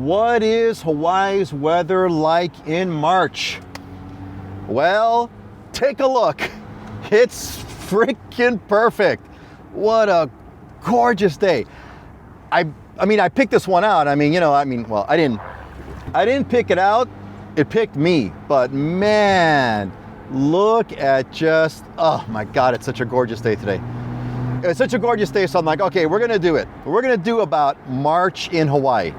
What is Hawaii's weather like in March? Well, take a look. It's freaking perfect. What a gorgeous day. I mean, I picked this one out. Well, I didn't pick it out. It picked me. But man, look at just, oh my God, it's such a gorgeous day today. It's such a gorgeous day, so I'm like, okay, we're gonna do it. We're gonna do about March in Hawaii.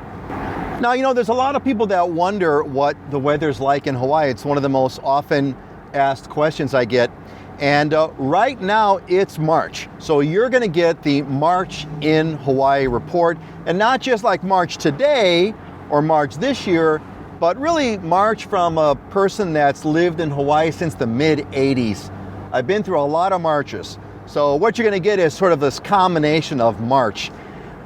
Now, there's a lot of people that wonder what the weather's like in Hawaii. It's one of the most often asked questions I get. And right now it's March. So you're gonna get the March in Hawaii report, and not just like March today or March this year, but really March from a person that's lived in Hawaii since the mid-'80s. I've been through a lot of Marches. So what you're gonna get is sort of this combination of March.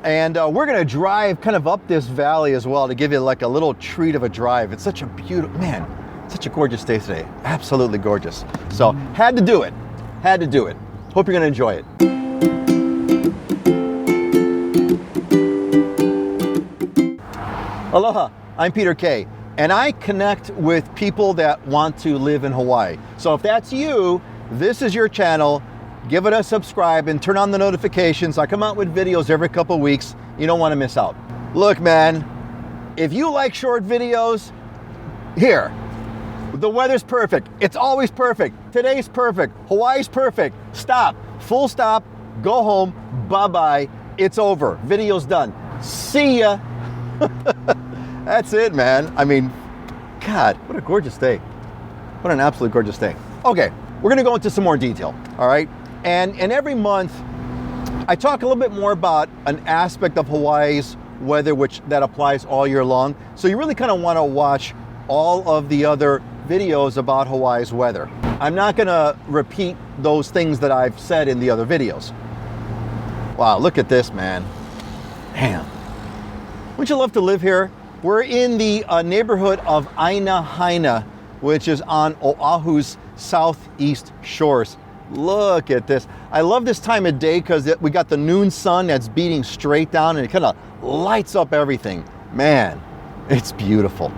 And we're gonna drive kind of up this valley as well to give you like a little treat of a drive. It's such a beautiful, man, such a gorgeous day today. Absolutely gorgeous. So had to do it. Hope you're gonna enjoy it. Aloha, I'm Peter K. And I connect with people that want to live in Hawaii. So if that's you, this is your channel. Give it a subscribe and turn on the notifications. I come out with videos every couple of weeks. You don't want to miss out. Look, man, if you like short videos, here, the weather's perfect. It's always perfect. Today's perfect. Hawaii's perfect. Stop. Full stop. Go home. Bye-bye. It's over. Video's done. See ya. That's it, man. I mean, God, what a gorgeous day. What an absolute gorgeous day. Okay, we're gonna go into some more detail, all right? And every month, I talk a little bit more about an aspect of Hawaii's weather that applies all year long. So you really kind of want to watch all of the other videos about Hawaii's weather. I'm not going to repeat those things that I've said in the other videos. Wow, look at this, man. Damn. Wouldn't you love to live here? We're in the neighborhood of Aina Haina, which is on Oahu's southeast shores. Look at this. I love this time of day because we got the noon sun that's beating straight down and it kind of lights up everything. Man, it's beautiful.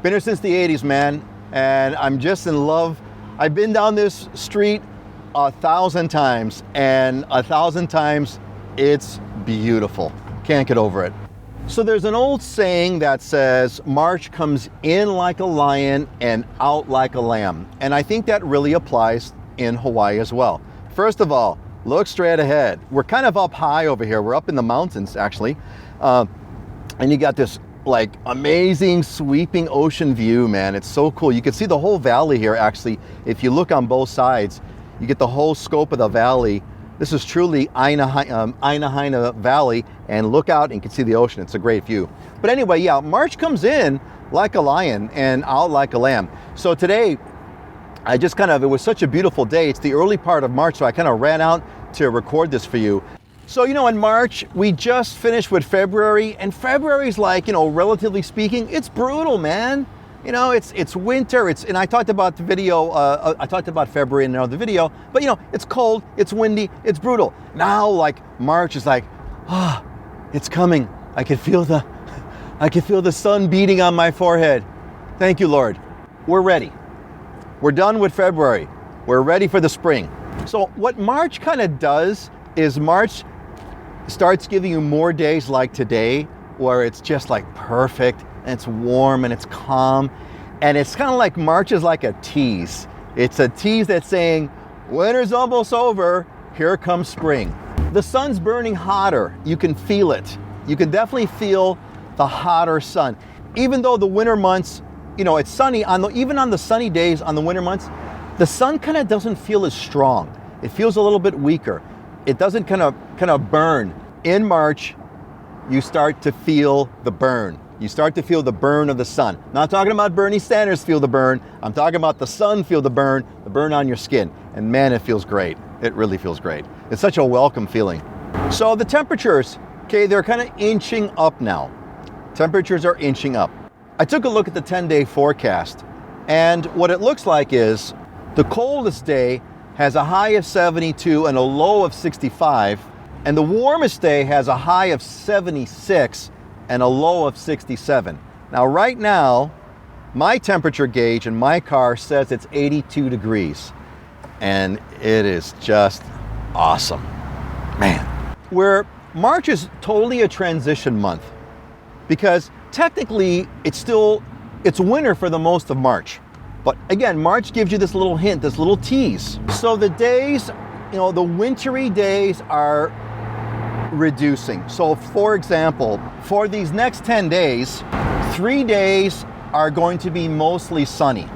Been here since the 80s, man, and I'm just in love. I've been down this street 1,000 times, and 1,000 times it's beautiful. Can't get over it. So there's an old saying that says, March comes in like a lion and out like a lamb. And I think that really applies in Hawaii as well. First of all, look straight ahead. We're kind of up high over here. We're up in the mountains, actually. And you got this like amazing sweeping ocean view, man. It's so cool. You can see the whole valley here, actually. If you look on both sides, you get the whole scope of the valley. This is truly Aina Haina Valley, and look out and you can see the ocean. It's a great view. But anyway, yeah, March comes in like a lion and out like a lamb. So today, it was such a beautiful day. It's the early part of March, so I kind of ran out to record this for you. So, in March, we just finished with February, and February's like, relatively speaking, it's brutal, man. It's winter, and I talked about the video, I talked about February in another video, but it's cold, it's windy, it's brutal. Now, like, March is like, it's coming. I can feel the sun beating on my forehead. Thank you, Lord. We're ready. We're done with February. We're ready for the spring. So what March kind of does is March starts giving you more days like today where it's just like perfect and it's warm and it's calm. And it's kind of like March is like a tease. It's a tease that's saying, winter's almost over, here comes spring. The sun's burning hotter. You can feel it. You can definitely feel the hotter sun. Even though the winter months, it's sunny, even on the sunny days on the winter months, the sun kind of doesn't feel as strong. It feels a little bit weaker. It doesn't kind of burn. In March, you start to feel the burn. You start to feel the burn of the sun. I'm not talking about Bernie Sanders feel the burn. I'm talking about the sun feel the burn on your skin. And man, it feels great. It really feels great. It's such a welcome feeling. So the temperatures, okay, they're kind of inching up now. Temperatures are inching up. I took a look at the 10-day forecast, and what it looks like is the coldest day has a high of 72 and a low of 65, and the warmest day has a high of 76 and a low of 67. Now, right now, my temperature gauge in my car says it's 82 degrees, and it is just awesome, man. March is totally a transition month because technically it's winter for the most of March. But again, March gives you this little hint, this little tease. So the days, the wintry days are reducing. So for example, for these next 10 days, 3 days are going to be mostly sunny.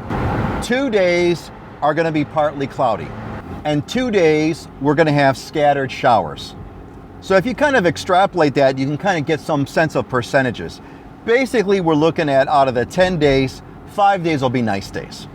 2 days are going to be partly cloudy. And 2 days, we're going to have scattered showers. So if you kind of extrapolate that, you can kind of get some sense of percentages. Basically, we're looking at, out of the 10 days, 5 days will be nice days.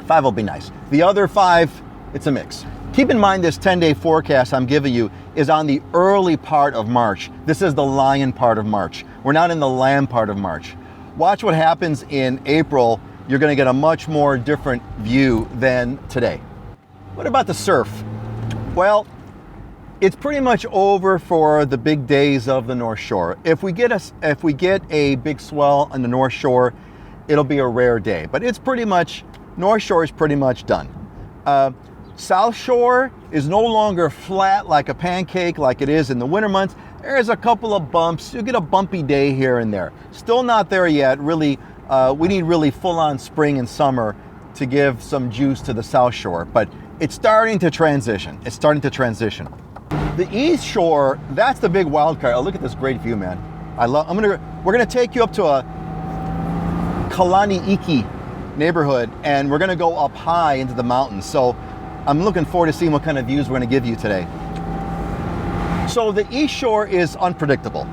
5 will be nice. The other 5, it's a mix. Keep in mind this 10-day forecast I'm giving you is on the early part of March. This is the lion part of March. We're not in the lamb part of March. Watch what happens in April. You're going to get a much more different view than today. What about the surf? Well, it's pretty much over for the big days of the North Shore. If we get a big swell on the North Shore, it'll be a rare day. But North Shore is pretty much done. South Shore is no longer flat like a pancake like it is in the winter months. There's a couple of bumps. You'll get a bumpy day here and there. Still not there yet. Really, we need really full-on spring and summer to give some juice to the South Shore. But it's starting to transition. The East Shore, that's the big wild card. Oh, look at this great view, man. We're gonna take you up to a Kalani Iki neighborhood, and we're gonna go up high into the mountains. So I'm looking forward to seeing what kind of views we're gonna give you today. So the East Shore is unpredictable.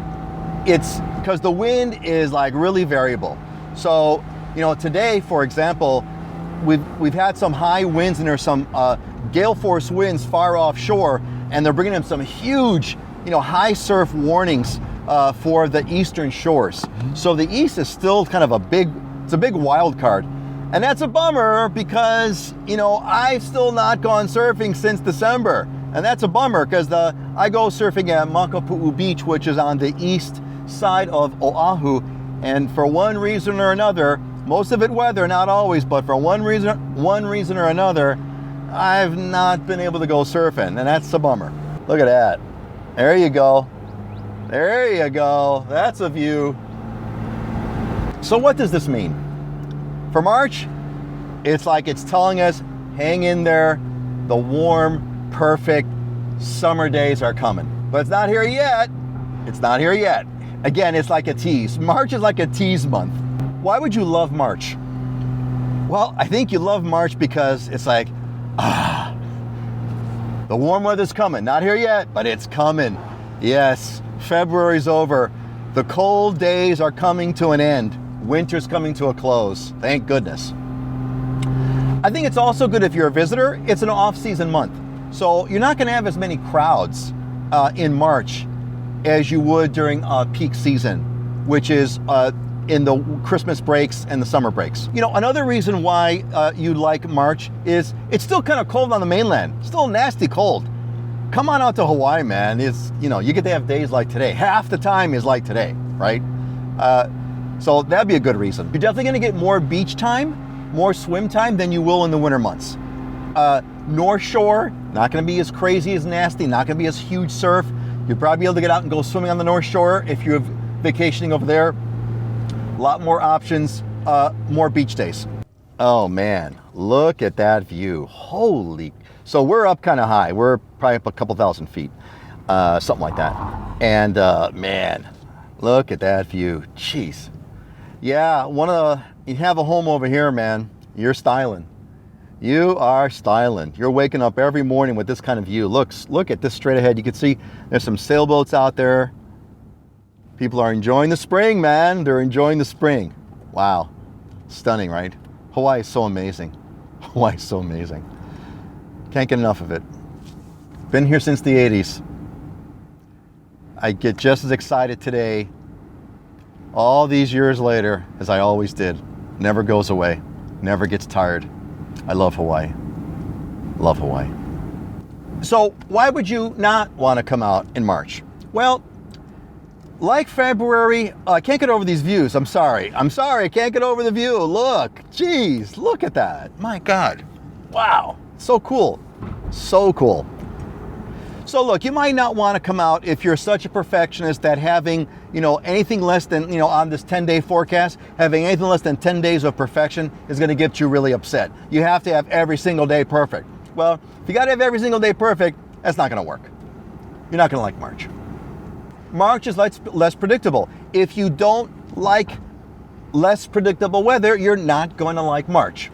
It's because the wind is like really variable. So, today, for example, we've had some high winds and there's some gale force winds far offshore, and they're bringing in some huge, high surf warnings for the eastern shores. So the East is still kind of a big wild card. And that's a bummer because, I've still not gone surfing since December. And that's a bummer because I go surfing at Makapu'u Beach, which is on the east side of Oahu. And for one reason or another, most of it weather, not always, but for one reason or another, I've not been able to go surfing, and that's a bummer. Look at that. There you go. There you go. That's a view. So what does this mean? For March, it's like it's telling us, hang in there. The warm, perfect summer days are coming. But it's not here yet. It's not here yet. Again, it's like a tease. March is like a tease month. Why would you love March? Well, I think you love March because it's like, the warm weather's coming. Not here yet, but it's coming. Yes, February's over. The cold days are coming to an end. Winter's coming to a close. Thank goodness. I think it's also good if you're a visitor. It's an off-season month. So you're not going to have as many crowds in March as you would during peak season, which is in the Christmas breaks and the summer breaks. Another reason why you like March is it's still kind of cold on the mainland. Still nasty cold. Come on out to Hawaii, man. It's, you get to have days like today. Half the time is like today, right? So that'd be a good reason. You're definitely gonna get more beach time, more swim time than you will in the winter months. North Shore, not gonna be as crazy as nasty, not gonna be as huge surf. You'll probably be able to get out and go swimming on the North Shore if you're vacationing over there. A lot more options, more beach days. Oh man, look at that view. Holy. So we're up kind of high. We're probably up a couple thousand feet, something like that. And man, look at that view. Jeez. Yeah, you have a home over here, man. You're styling. You are styling. You're waking up every morning with this kind of view. Look at this straight ahead. You can see there's some sailboats out there. People are enjoying the spring, man. They're enjoying the spring. Wow. Stunning, right? Hawaii is so amazing. Hawaii is so amazing. Can't get enough of it. Been here since the 80s. I get just as excited today, all these years later, as I always did. Never goes away. Never gets tired. I love Hawaii. Love Hawaii. So why would you not want to come out in March? Well, Like February, I can't get over these views. I'm sorry, I can't get over the view. Look, geez, look at that. My God, wow, so cool, so cool. So look, you might not want to come out if you're such a perfectionist that having, anything less than, on this 10-day forecast, having anything less than 10 days of perfection is going to get you really upset. You have to have every single day perfect. Well, if you got to have every single day perfect, that's not going to work. You're not going to like March. March is less predictable. If you don't like less predictable weather, you're not going to like March.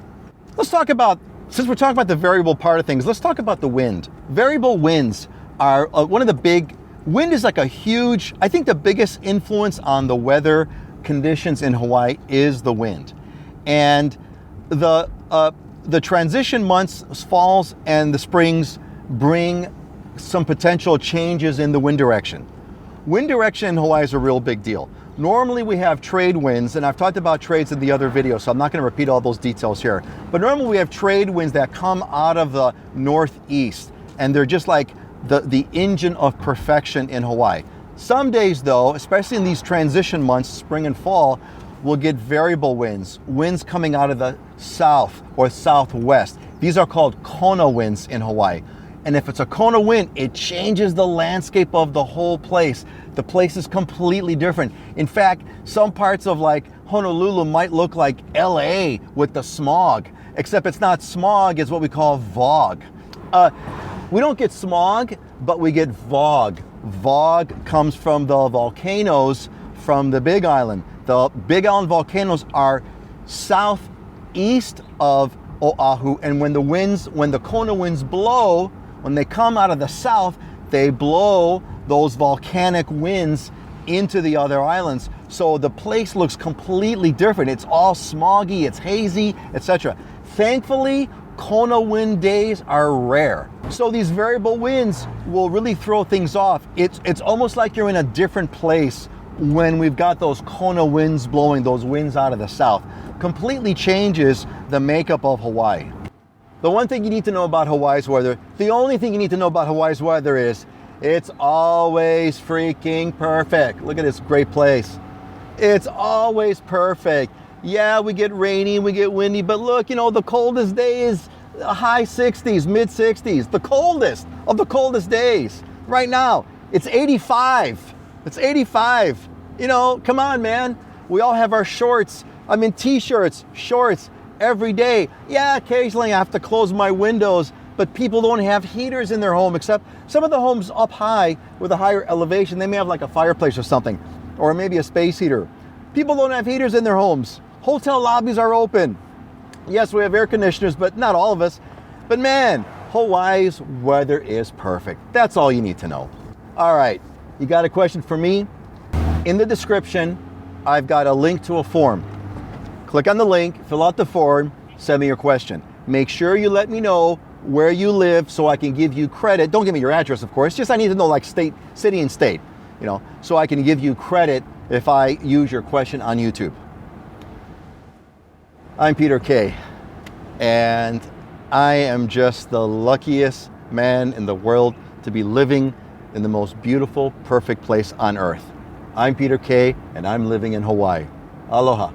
Let's talk about, since we're talking about the variable part of things, let's talk about the wind. Variable winds are one of the big, wind is like a huge, I think the biggest influence on the weather conditions in Hawaii is the wind. And the transition months, falls and the springs, bring some potential changes in the wind direction. Wind direction in Hawaii is a real big deal. Normally we have trade winds, and I've talked about trades in the other video, so I'm not going to repeat all those details here. But normally we have trade winds that come out of the northeast, and they're just like the engine of perfection in Hawaii. Some days though, especially in these transition months, spring and fall, we'll get variable winds, winds coming out of the south or southwest. These are called kona winds in Hawaii. And if it's a kona wind, it changes the landscape of the whole place. The place is completely different. In fact, some parts of like Honolulu might look like LA with the smog, except it's not smog, it's what we call fog. We don't get smog, but we get fog. Fog comes from the volcanoes from the Big Island. The Big Island volcanoes are southeast of Oahu, and when the kona winds blow, when they come out of the south, they blow those volcanic winds into the other islands. So the place looks completely different. It's all smoggy, it's hazy, etc. Thankfully, kona wind days are rare. So these variable winds will really throw things off. It's almost like you're in a different place when we've got those kona winds blowing, those winds out of the south. Completely changes the makeup of Hawaii. The one thing you need to know about Hawaii's weather, the only thing you need to know about Hawaii's weather is it's always freaking perfect. Look at this great place. It's always perfect. Yeah, we get rainy, we get windy, but look, the coldest day is high 60s, mid 60s, the coldest of the coldest days. Right now, it's 85. It's 85. Come on, man. We all have our shorts. I'm in t-shirts, shorts every day. Yeah, occasionally I have to close my windows, but people don't have heaters in their home, except some of the homes up high with a higher elevation, they may have like a fireplace or something, or maybe a space heater. People don't have heaters in their homes. Hotel lobbies are open. Yes, we have air conditioners, but not all of us. But man, Hawaii's weather is perfect. That's all you need to know. All right, you got a question for me? In the description, I've got a link to a form. Click on the link, fill out the form, send me your question. Make sure you let me know where you live so I can give you credit. Don't give me your address, of course. Just I need to know like state, city and state, so I can give you credit if I use your question on YouTube. I'm Peter K, and I am just the luckiest man in the world to be living in the most beautiful, perfect place on earth. I'm Peter K, and I'm living in Hawaii. Aloha.